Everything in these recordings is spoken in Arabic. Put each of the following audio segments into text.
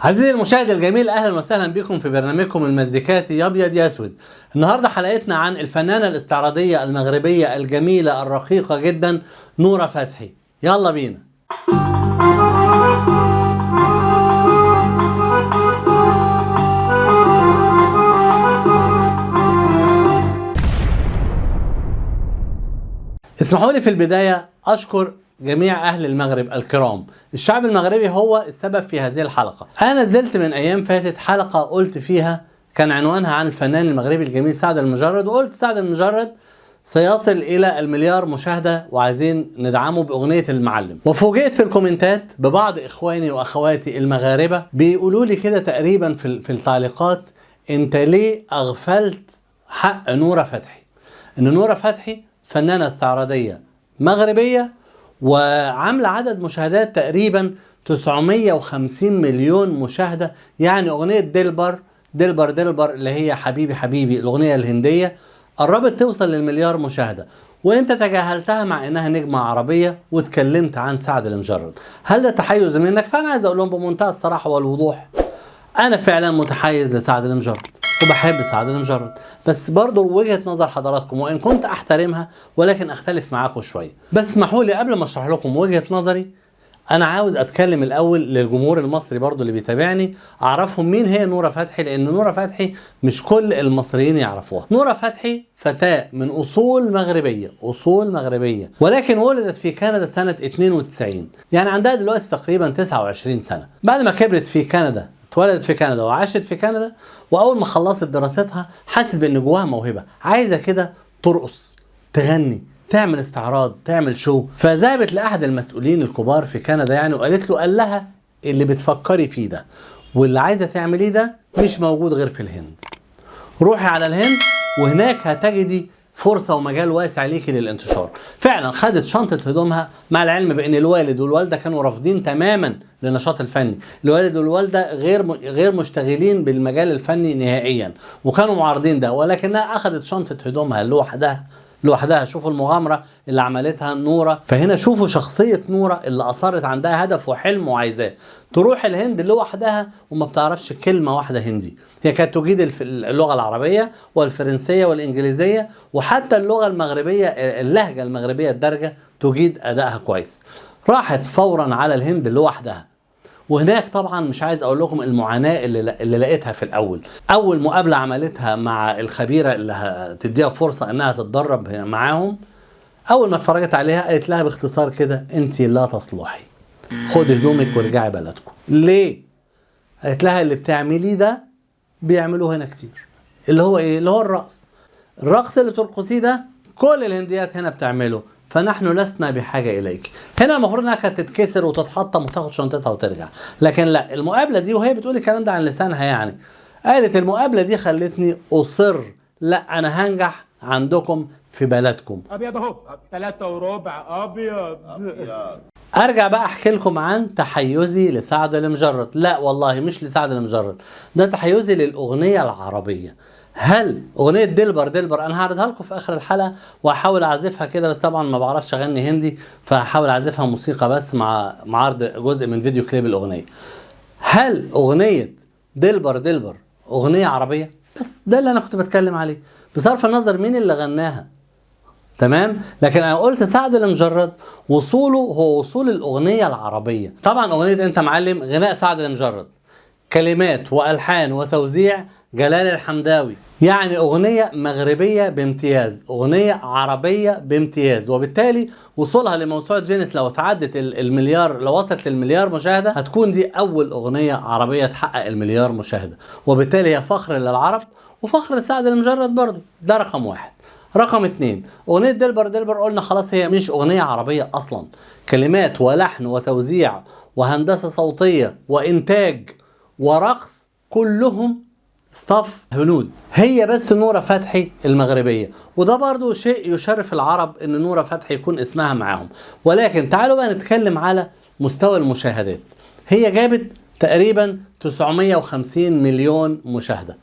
عزيزي المشاهد الجميل، اهلا وسهلا بكم في برنامجكم المزيكاتي يا ابيض يا اسود. النهارده حلقتنا عن الفنانه الاستعراضيه المغربيه الجميله الرقيقه جدا نورة فتحي. يلا بينا. اسمحوا لي في البدايه اشكر جميع أهل المغرب الكرام. الشعب المغربي هو السبب في هذه الحلقة. أنا نزلت من أيام فاتت حلقة قلت فيها كان عنوانها عن الفنان المغربي الجميل سعد المجرد، وقلت سعد المجرد سيصل إلى المليار مشاهدة وعايزين ندعمه بأغنية المعلم. وفوجئت في الكومنتات ببعض إخواني وأخواتي المغاربة بيقولوا لي كده تقريبا في التعليقات: أنت ليه أغفلت حق نورة فتحي؟ إن نورة فتحي فنانة استعراضية مغربية وعاملة عدد مشاهدات تقريبا 950 مليون مشاهدة. يعني أغنية دلبر دلبر دلبر اللي هي حبيبي حبيبي الأغنية الهندية قربت توصل للمليار مشاهدة، وانت تجاهلتها مع انها نجمة عربية واتكلمت عن سعد المجرد. هل ده تحيز منك؟ فأنا عايز أقول لهم بمنتهى الصراحة والوضوح، أنا فعلا متحيز لسعد المجرد وبحب سعد المجرد، بس برضو وجهة نظر حضراتكم وإن كنت أحترمها ولكن أختلف معاكم شوية. بس اسمحوا لي قبل ما أشرح لكم وجهة نظري، أنا عاوز أتكلم الأول للجمهور المصري برضو اللي بيتابعني، أعرفهم مين هي نورة فتحي، لأن نورة فتحي مش كل المصريين يعرفوها. نورة فتحي فتاة من أصول مغربية، ولكن ولدت في كندا سنة 92، يعني عندها دلوقتي تقريبا 29 سنة. بعد ما كبرت في كندا، اتولدت في كندا وعاشت في كندا، واول ما خلصت دراستها حست بان جواها موهبه، عايزه كده ترقص، تغني، تعمل استعراض، تعمل شو. فذهبت لاحد المسؤولين الكبار في كندا يعني وقالت له، قال لها اللي بتفكري فيه ده واللي عايزه تعمليه ده مش موجود غير في الهند. روحي على الهند وهناك هتجدي فرصة ومجال واسع ليكي للانتشار. فعلا خدت شنطة هدومها، مع العلم بان الوالد والوالدة كانوا رافضين تماما للنشاط الفني. الوالد والوالدة غير مشتغلين بالمجال الفني نهائيا وكانوا معارضين ده، ولكنها اخذت شنطة هدومها لوحدها. شوفوا المغامرة اللي عملتها نورة. فهنا شوفوا شخصية نورة اللي أصرت، عندها هدف وحلم وعايزاه تروح الهند لوحدها وما بتعرفش كلمة واحدة هندي. هي كانت تجيد اللغة العربية والفرنسية والإنجليزية وحتى اللغة المغربية، اللهجة المغربية الدارجة تجيد أدائها كويس. راحت فورا على الهند لوحدها، وهناك طبعا مش عايز اقول لكم المعاناة اللي لقيتها في الاول. اول مقابلة عملتها مع الخبيرة اللي هتديها فرصة انها تتدرب معاهم، اول ما اتفرجت عليها قالت لها باختصار كده: انت لا تصلحي، خدي هدومك وارجعي بلدكم. ليه؟ قالت لها اللي بتعمليه ده بيعملوه هنا كتير، اللي هو ايه؟ اللي هو الرقص اللي ترقصيه ده كل الهنديات هنا بتعمله، فنحن لسنا بحاجة إليك. هنا المفروض انها كانت تتكسر وتتحطم وتاخد شنطتها وترجع، لكن لا، المقابلة دي وهي بتقول الكلام ده عن لسانها يعني، قالت المقابلة دي خلتني أصر، لا أنا هنجح عندكم في بلدكم. أبيض أهو 3 وربع أبيض. أرجع بقى أحكي لكم عن تحيزي لسعد المجرد. لا والله مش لسعد المجرد، ده تحيزي للأغنية العربية. هل أغنية دلبر دلبر أنا هعرضها لكم في آخر الحلقة وهحاول أعزفها كده، بس طبعا ما بعرفش أغني هندي فهحاول أعزفها موسيقى بس مع عرض جزء من فيديو كليب الأغنية. هل أغنية دلبر دلبر أغنية عربية؟ بس ده اللي أنا كنت بتكلم عليه بصرف النظر مين اللي غناها، تمام؟ لكن أنا قلت سعد المجرد وصوله هو وصول الأغنية العربية. طبعا أغنية أنت معلم غناء سعد المجرد، كلمات وألحان وتوزيع جلال الحمداوي، يعني أغنية مغربية بامتياز، أغنية عربية بامتياز، وبالتالي وصولها لموسوعة جينيس لو تعدت المليار، لو وصلت للمليار مشاهدة هتكون دي أول أغنية عربية تحقق المليار مشاهدة، وبالتالي هي فخر للعرب وفخر لسعد المجرد برضو. ده رقم واحد. رقم 2، أغنية دلبر دلبر قلنا خلاص هي مش أغنية عربية أصلا، كلمات ولحن وتوزيع وهندسة صوتية وإنتاج ورقص كلهم صف هنود. هي بس نورة فتحي المغربية، وده برضو شيء يشرف العرب ان نورة فتحي يكون اسمها معاهم. ولكن تعالوا بقى نتكلم على مستوى المشاهدات. هي جابت تقريبا 950 مليون مشاهدة،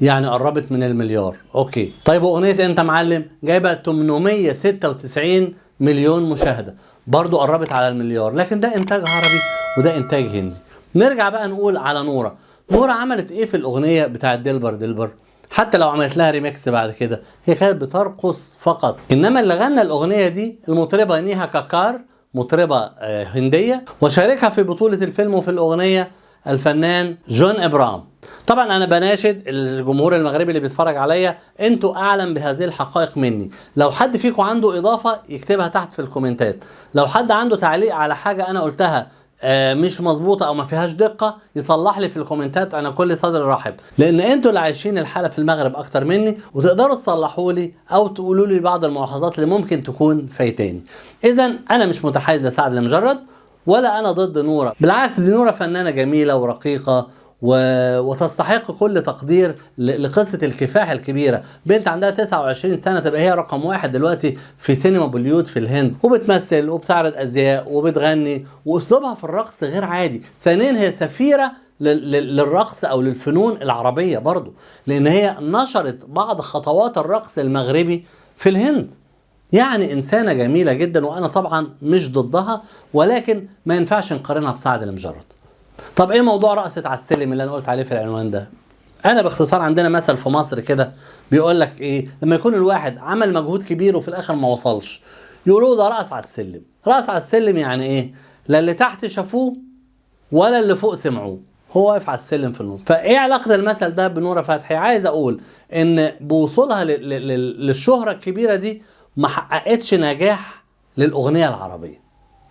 يعني قربت من المليار. اوكي، طيب اغنية انت معلم جايبة 896 مليون مشاهدة، برضو قربت على المليار، لكن ده انتاج عربي وده انتاج هندي. نرجع بقى نقول على نورة. نورة عملت ايه في الاغنية بتاعت دلبر دلبر؟ حتى لو عملت لها ريميكس بعد كده هي كانت بترقص فقط. انما اللي غنى الاغنية دي المطربة نيها كاكار، مطربة هندية، وشاركها في بطولة الفيلم وفي الاغنية الفنان جون ابرام. طبعا انا بناشد الجمهور المغربي اللي بيتفرج عليا، انتوا اعلم بهذه الحقائق مني. لو حد فيكم عنده اضافة يكتبها تحت في الكومنتات. لو حد عنده تعليق على حاجة انا قلتها مش مظبوطه او ما فيهاش دقه يصلح لي في الكومنتات، انا كل صدر رحب، لان انتوا اللي عايشين الحاله في المغرب اكتر مني وتقدروا تصلحوا لي او تقولوا لي بعض الملاحظات اللي ممكن تكون فايتاني. اذا انا مش متحيز لسعد المجرد ولا انا ضد نورة، بالعكس دي نورة فنانة جميلة ورقيقة وتستحق كل تقدير لقصة الكفاح الكبيرة. بنت عندها 29 سنة تبقى هي رقم 1 دلوقتي في سينما بوليود في الهند، وبتمثل وبتعرض أزياء وبتغني، وأسلوبها في الرقص غير عادي. ثانيا هي سفيرة للرقص أو للفنون العربية برضو، لأن هي نشرت بعض خطوات الرقص المغربي في الهند. يعني إنسانة جميلة جدا، وأنا طبعا مش ضدها، ولكن ما ينفعش نقارنها بسعد المجرد. طب ايه موضوع رقصة على السلم اللي انا قلت عليه في العنوان ده؟ انا باختصار عندنا مثل في مصر كده بيقول لك ايه، لما يكون الواحد عمل مجهود كبير وفي الاخر ما وصلش يقولوا ده رقص على السلم. رقص على السلم يعني ايه؟ لا اللي تحت شافوه ولا اللي فوق سمعوه، هو واقف على السلم في النص. فايه علاقة المثل ده بنورة فتحي؟ عايز اقول ان بوصولها للشهرة الكبيرة دي ما حققتش نجاح للاغنية العربية،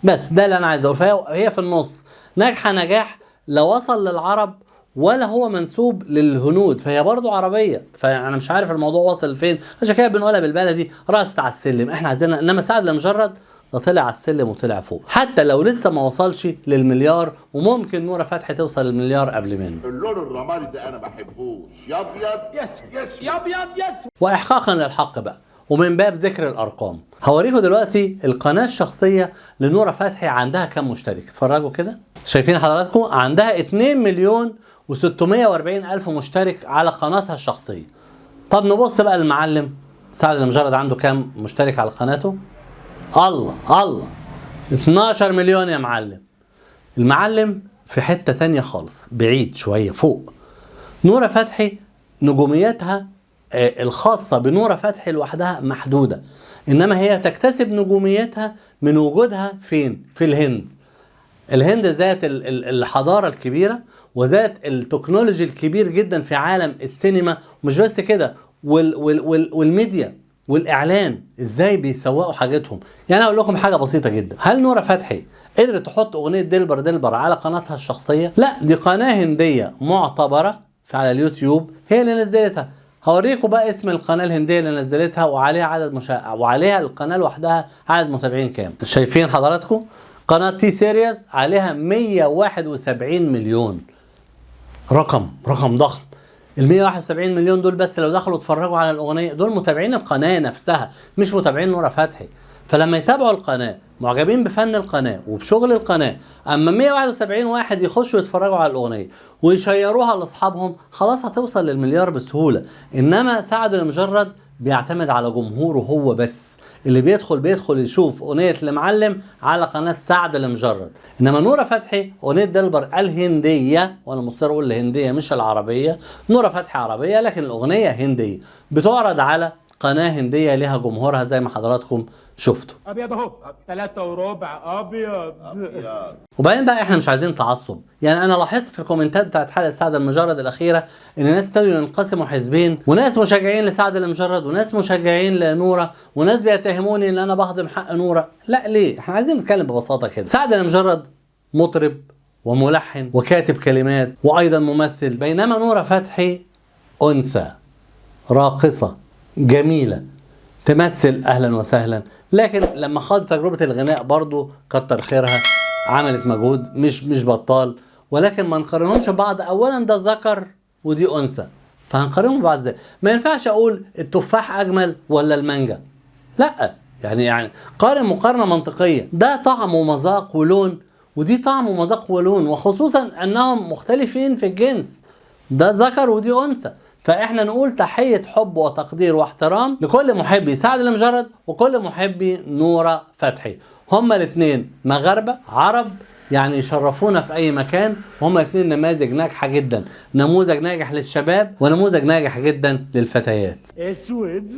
بس ده اللي انا عايز اقول. فهي في النص ناجحة نجاح لا وصل للعرب ولا هو منسوب للهنود، فهي برضو عربية. فانا مش عارف الموضوع وصل لفين، عشان كده بنقولها بالبلدي رقصت على السلم. احنا عايزينها، انما سعد المجرد ده طلع على السلم وطلع فوق، حتى لو لسه ما وصلش للمليار، وممكن نورة فتحي توصل للمليار قبل منه. اللون الرمادي ده انا بحبوش، يا ابيض يسود يا ابيض يسود. واحقاقا للحق بقى ومن باب ذكر الارقام، هوريكم دلوقتي القناه الشخصيه لنورة فتحي عندها كام مشترك. اتفرجوا كده، شايفين حضراتكم عندها 2,240,000 مشترك على قناتها الشخصيه. طب نبص بقى للمعلم سعد المجرد عنده كام مشترك على قناته؟ الله 12 مليون يا معلم. المعلم في حته تانية خالص، بعيد شويه فوق. نورة فتحي نجوميتها الخاصة بنورة فتحي لوحدها محدودة، إنما هي تكتسب نجوميتها من وجودها فين؟ في الهند. الهند ذات الحضارة الكبيرة وذات التكنولوجي الكبير جدا في عالم السينما، ومش بس كده، والميديا والإعلان إزاي بيسوقوا حاجتهم. يعني أقول لكم حاجة بسيطة جدا، هل نورة فتحي قدرت تحط أغنية دلبر دلبر على قناتها الشخصية؟ لا، دي قناة هندية معتبرة على اليوتيوب هي اللي نزلتها. هوريكم بقى اسم القناة الهندية اللي نزلتها وعليها عدد وعليها القناة لوحدها عدد متابعين كام. شايفين حضراتكم قناة تي سيريس عليها 171 مليون، رقم ضخم. ال 171 مليون دول بس لو دخلوا اتفرجوا على الأغنية دول متابعين القناة نفسها، مش متابعين نورة فتحي. فلما يتابعوا القناة معجبين بفن القناة وبشغل القناة، اما 171 واحد يخشوا يتفرجوا على الأغنية ويشيروها لاصحابهم، خلاص هتوصل للمليار بسهولة. انما سعد المجرد بيعتمد على جمهوره هو بس، اللي بيدخل يشوف أغنية المعلم على قناة سعد المجرد. انما نورة فتحي أغنية دلبر الهندية، وانا مصر اقول الهندية مش العربية، نورة فتحي عربية لكن الأغنية هندية، بتعرض على قناة هندية لها جمهورها زي ما حضراتكم شفتوا. ابيض اهو 3 وربع ابيض. وبعدين بقى احنا مش عايزين تعصب. يعني انا لاحظت في الكومنتات بتاعت حلقه سعد المجرد الاخيره ان الناس ابتدوا ينقسموا حزبين، وناس مشجعين لسعد المجرد وناس مشجعين لنوره، وناس بيتهموني ان انا بهضم حق نوره. لا ليه؟ احنا عايزين نتكلم ببساطه كده. سعد المجرد مطرب وملحن وكاتب كلمات وايضا ممثل، بينما نورة فتحي انثى راقصه جميله تمثل اهلا وسهلا، لكن لما خاضت تجربة الغناء برضو كتر خيرها، عملت مجهود مش بطال. ولكن ما نقارنهمش ببعض، اولا ده ذكر ودي انثى، فهنقارنهم ببعض ازاي؟ ما ينفعش اقول التفاح اجمل ولا المانجا، لا يعني قارن مقارنة منطقية. ده طعم ومذاق ولون، ودي طعم ومذاق ولون، وخصوصا انهم مختلفين في الجنس، ده ذكر ودي انثى. فاحنا نقول تحية حب وتقدير واحترام لكل محبي سعد المجرد وكل محبي نورة فتحي. هما الاثنين مغاربة عرب يعني يشرفونا في اي مكان، وهما اتنين نماذج ناجحة جدا، نموذج ناجح للشباب ونموذج ناجح جدا للفتيات. اسود.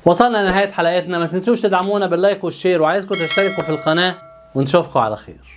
وصلنا لنهاية حلقتنا، ما تنسوش تدعمونا باللايك والشير، وعايزكم تشتركوا في القناة، ونشوفكم على خير.